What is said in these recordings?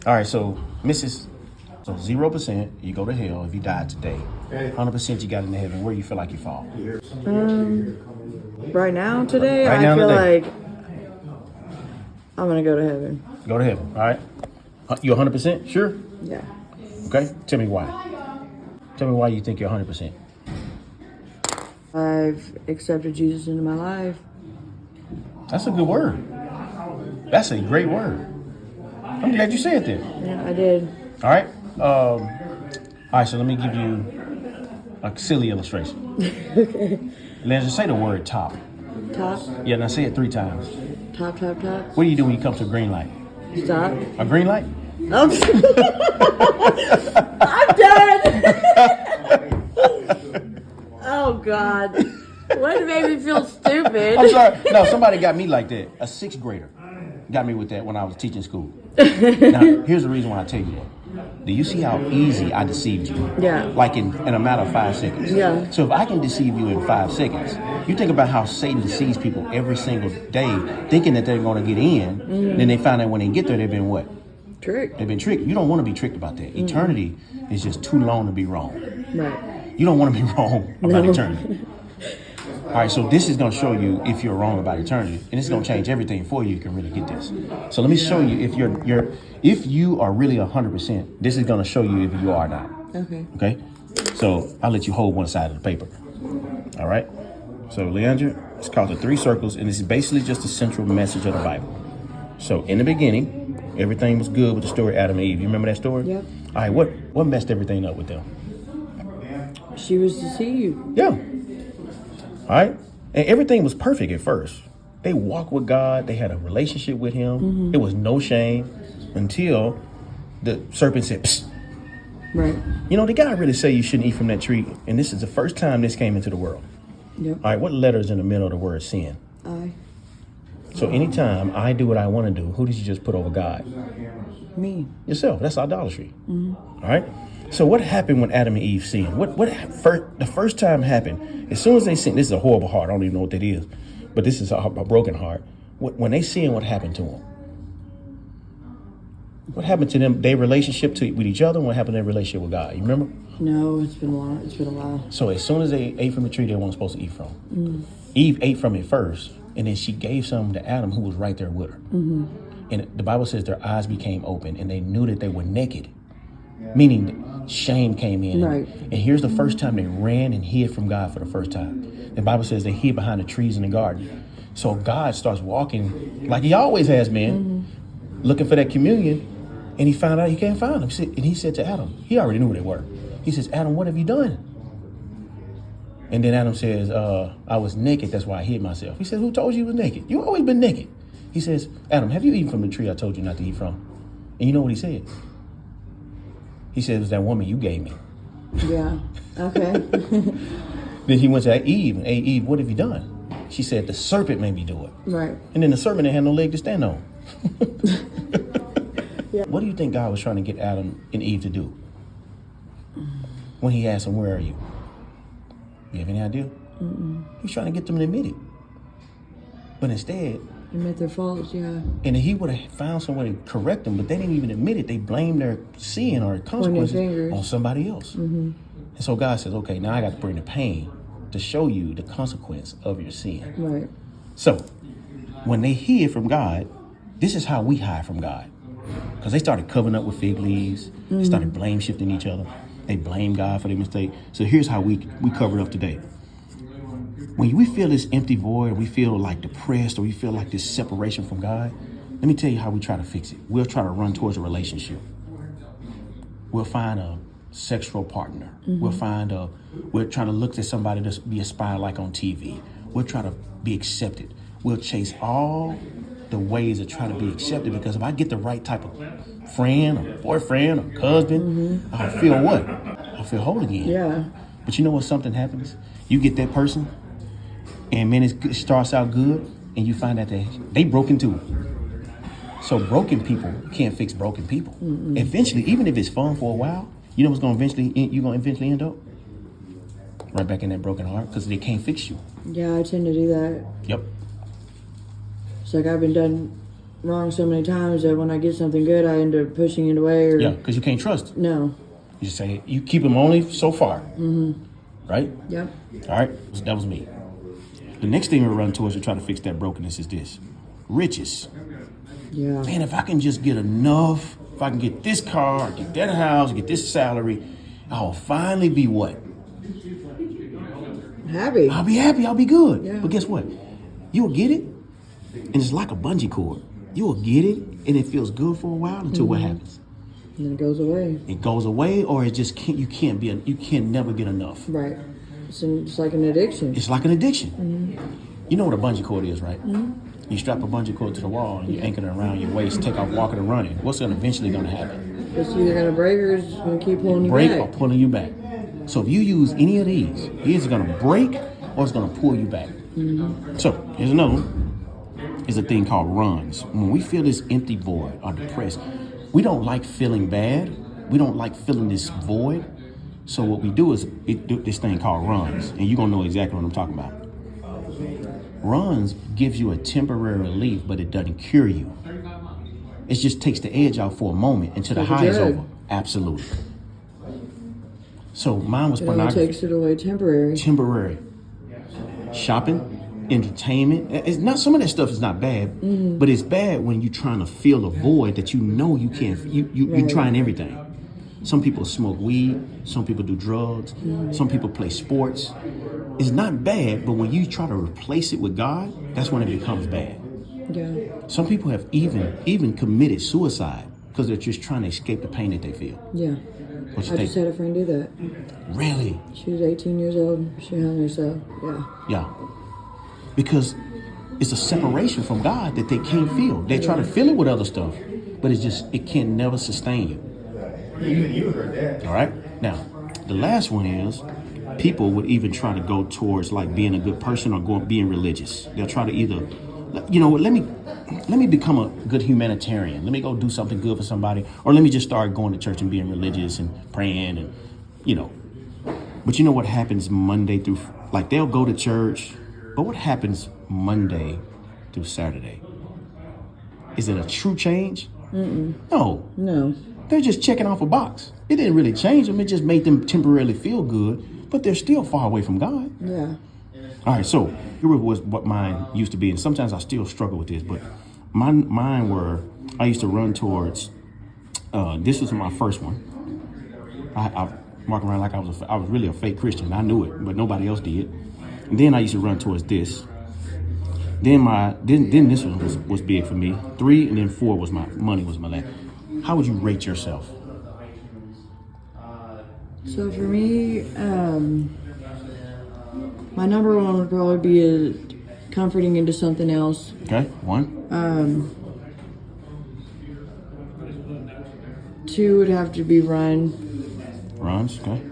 All right, so Mrs. So 0%, you go to hell if you died today. 100% you got into heaven. Where you feel like you fall? Right now, today, Right I now, feel today. like I'm gonna go to heaven. Go to heaven. All right. You 100% sure? Yeah. Okay. Tell me why. Tell me why you think you're 100%. I've accepted Jesus into my life. That's a good word. That's a great word. I'm glad you said that. Yeah, I did. All right. All right. So let me give you a silly illustration. Okay. Let's just say the word top. Top, Yeah. Now say it 3 times. top, top, top. What do you do when you come to a green light? Stop. A green light? Oh. I'm done. Oh God. What made me feel stupid? I'm sorry. No, somebody got me like that. A 6th grader got me with that when I was teaching school. Now, here's the reason why I tell you that. Do you see how easy I deceived you? Yeah. Like in a matter of 5 seconds. Yeah. So if I can deceive you in 5 seconds, you think about how Satan deceives people every single day, thinking that they're going to get in. Then they find out when they get there, they've been what? Trick. They've been tricked. You don't want to be tricked about that. Eternity is just too long to be wrong. Right. You don't want to be wrong about No. eternity. All right, so this is going to show you if you're wrong about eternity, and it's going to change everything for you. You can really get this. So let me show you if you are really 100%. This is going to show you if you are not. Okay. Okay. So I'll let you hold one side of the paper. All right. So Leandra, it's called the 3 circles, and it's basically just the central message of the Bible. So in the beginning, everything was good with the story of Adam and Eve. You remember that story? Yep. All right. What messed everything up with them? She was deceived. Yeah. All right. And everything was perfect at first. They walked with God. They had a relationship with him. There was no shame until the serpent said, psst. Right. You know, the guy really say you shouldn't eat from that tree. And this is the first time this came into the world. Yep. All right. What letter is in the middle of the word sin? I. So anytime I do what I want to do, who did you just put over God? Me. Yourself. That's idolatry. All right. So what happened when Adam and Eve sinned? The first time happened, as soon as they sinned, this is a horrible heart. I don't even know what that is, but this is a broken heart. When they sinned, what happened to them? What happened to them? Their relationship with each other. What happened to their relationship with God? You remember? No, it's been a while. It's been a while. So as soon as they ate from the tree they weren't supposed to eat from, Eve ate from it first, and then she gave some to Adam, who was right there with her. And the Bible says their eyes became open, and they knew that they were naked. Meaning shame came in. Right. And here's the first time they ran and hid from God for the first time. The Bible says they hid behind the trees in the garden. So God starts walking like he always has been, looking for that communion. And he found out he can't find them. And he said to Adam, he already knew who they were. He says, Adam, what have you done? And then Adam says, I was naked. That's why I hid myself. He says, who told you you was naked? You always been naked. He says, Adam, have you eaten from the tree I told you not to eat from? And you know what he said? He said, it was that woman you gave me. Yeah. Okay. Then he went to Eve. Hey, Eve, what have you done? She said, the serpent made me do it. Right. And then the serpent didn't have no leg to stand on. Yeah. What do you think God was trying to get Adam and Eve to do? When he asked them, where are you? You have any idea? He's trying to get them to admit it. But instead, Admit their faults, yeah. and he would have found some way to correct them, but they didn't even admit it. They blamed their sin or consequences on somebody else. And so God says, okay, now I got to bring the pain to show you the consequence of your sin. Right. So when they hid from God, this is how we hide from God. Because they started covering up with fig leaves. They started blame shifting each other. They blamed God for their mistake. So here's how we cover it up today. When we feel this empty void, we feel like depressed, or we feel like this separation from God, let me tell you how we try to fix it. We'll try to run towards a relationship. We'll find a sexual partner. We'll try to look at somebody to be aspired like on TV. We'll try to be accepted. We'll chase all the ways of trying to be accepted, because if I get the right type of friend or boyfriend or husband, I'll feel what? I'll feel whole again. Yeah. But you know what? Something happens. You get that person, and man, it starts out good, and you find out that they broken too. So broken people can't fix broken people. Eventually, even if it's fun for a while, you know what's going to eventually end up? Right back in that broken heart, because they can't fix you. Yeah, I tend to do that. Yep. It's like I've been done wrong so many times that when I get something good, I end up pushing it away. Or Yeah, because you can't trust. No. You say you keep them only so far. Right? Yep. All right? So that was me. The next thing we run towards to try to fix that brokenness is this. Riches. Yeah. Man, if I can just get enough, if I can get this car, get that house, get this salary, I'll finally be what? Happy. I'll be happy. I'll be good. Yeah. But guess what? You'll get it, and it's like a bungee cord. You'll get it, and it feels good for a while until what happens? And then it goes away. It goes away, or it just can't. You can't never get enough. Right. It's like an addiction. It's like an addiction. You know what a bungee cord is, right? You strap a bungee cord to the wall and you anchor it around your waist, take off walking and running. What's eventually going to happen? It's either going to break or it's going to keep pulling you Break back. or pulling you back. So if you use any of these, it's going to break or it's going to pull you back. So here's another one. It's a thing called runs. When we feel this empty void or depressed, we don't like feeling bad. We don't like feeling this void. So what we do is do this thing called runs. And you're going to know exactly what I'm talking about. Runs gives you a temporary relief, but it doesn't cure you. It just takes the edge out for a moment until the high is over. Absolutely. So mine was It only pornography. takes it away temporary. Temporary. Shopping, entertainment. It's not, some of that stuff is not bad, but it's bad when you're trying to fill a void that you know you can't. You're trying everything. Some people smoke weed. Some people do drugs. Some people play sports. It's not bad, but when you try to replace it with God, that's when it becomes bad. Yeah. Some people have even committed suicide because they're just trying to escape the pain that they feel. Yeah. What you I think? just had a friend do that. Really? She was 18 years old. She hung herself. Yeah. Yeah. Because it's a separation from God that they can't feel. They try to fill it with other stuff, but it can never sustain you. You heard that. All right? Now, the last one is people would even try to go towards like being a good person or being religious. They'll try to either, you know, let me become a good humanitarian. Let me go do something good for somebody. Or let me just start going to church and being religious and praying and, you know. But you know what happens Monday through, like they'll go to church, but what happens Monday through Saturday? Is it a true change? No. No. They're just checking off a box. It didn't really change them. It just made them temporarily feel good, but they're still far away from God. Yeah. All right, so here was what mine used to be, and sometimes I still struggle with this, but mine were, I used to run towards, this was my first one. I walked around like I was really a fake Christian. I knew it, but nobody else did. And then I used to run towards this. Then this one was big for me. 3 and then 4 was my last. How would you rate yourself? So for me, my number one would probably be comforting into something else. Okay, 1. 2 would have to be run. Runs, okay.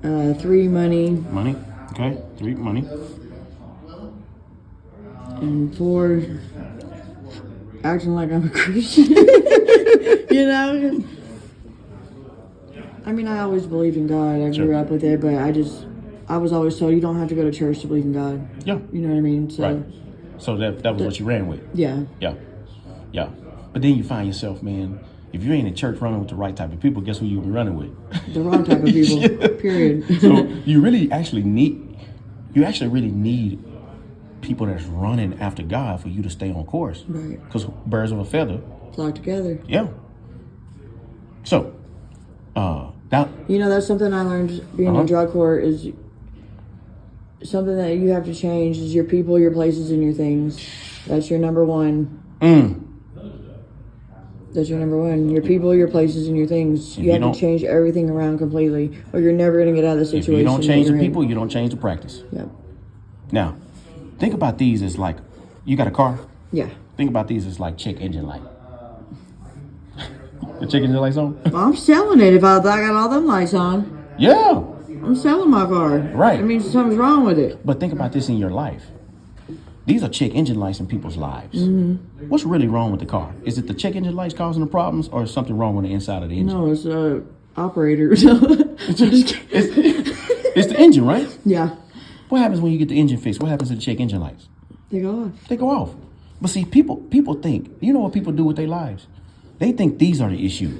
3, money. Money, okay. 3, money. And 4, acting like I'm a Christian. You know? I mean, I always believed in God. I grew up with it, but I was always told you don't have to go to church to believe in God. Yeah. You know what I mean? So, Right. So that was what you ran with. Yeah. Yeah. But then you find yourself, man, if you ain't in church running with the right type of people, guess who you'll be running with? The wrong type of people. Yeah. Period. So you actually really need people that's running after God for you to stay on course. Right. Because birds of a feather. Flock together. Yeah. So, that. You know, that's something I learned being in drug court is something that you have to change is your people, your places, and your things. That's your number one. That's your number one. Your people, your places, and your things. You have to change everything around completely, or you're never going to get out of the situation. If you don't change the you're in. people, you don't change the practice. Yep. Now, think about these as like, you got a car? Yeah. Think about these as like check engine light. The check engine light's on? Well, I'm selling it if I got all them lights on. Yeah. I'm selling my car. Right. I mean, something's wrong with it. But think about this in your life. These are check engine lights in people's lives. What's really wrong with the car? Is it the check engine lights causing the problems, or is something wrong with the inside of the engine? No, it's operator. It's the engine, right? Yeah. What happens when you get the engine fixed? What happens to the check engine lights? They go off. They go off. But see, people think, you know what people do with their lives? They think these are the issue.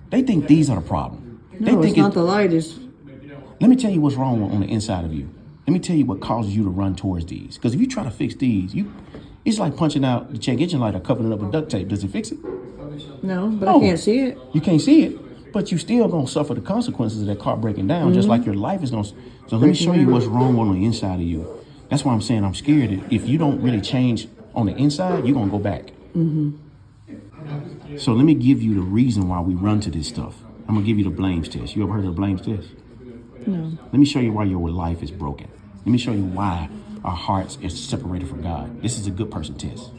They think these are the problem. They No, think it's not the light. It's Let me tell you what's wrong on the inside of you. Let me tell you what causes you to run towards these. Because if you try to fix these, it's like punching out the check engine light or covering it up with duct tape. Does it fix it? no, but No. I can't see it. You can't see it, but you still gonna suffer the consequences of that car breaking down, just like your life is gonna. So let me show you what's wrong on the inside of you. That's why I'm saying I'm scared that if you don't really change on the inside, you're gonna go back. So let me give you the reason why we run to this stuff. I'm gonna give you the blames test. You ever heard of the blames test? No. Let me show you why your life is broken. Let me show you why our hearts is separated from God. This is a good person test.